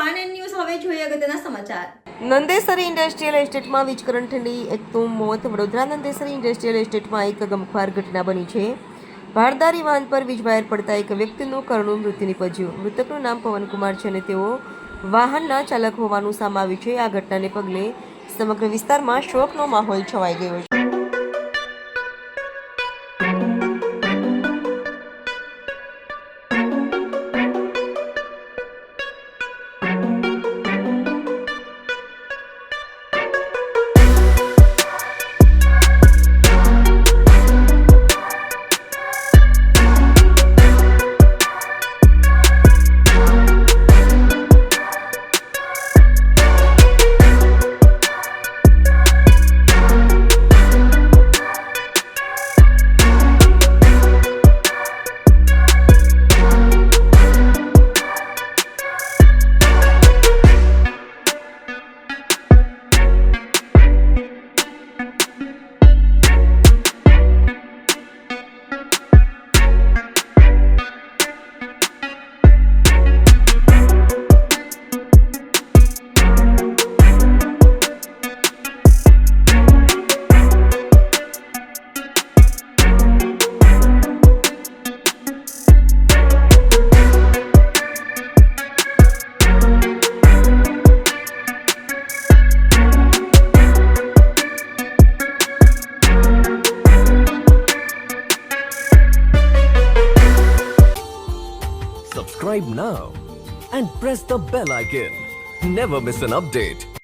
Van and news હવે જોઈએ અગત્યના સમાચાર. નંદેસરી ઇન્ડસ્ટ્રીયલ એસ્ટેટમાં વીજ કરંટની એકનું મોત. વડોદરા નંદેસરી ઇન્ડસ્ટ્રીયલ એસ્ટેટમાં એક ગમખ્વાર ઘટના બની છે. ભારદારી વાહન પર વીજ વાયર પડતા એક વ્યક્તિનું કરુણ મૃત્યુ નીપજ્યું. મૃતકનું નામ પવનકુમાર છે અને તેઓ વાહનના ચાલક હોવાનું સામે આવ્યું છે. આ ઘટનાને પગલે સમગ્ર વિસ્તારમાં શોકનો માહોલ છવાઈ ગયો છે. Subscribe now and press the bell icon. Never miss an update.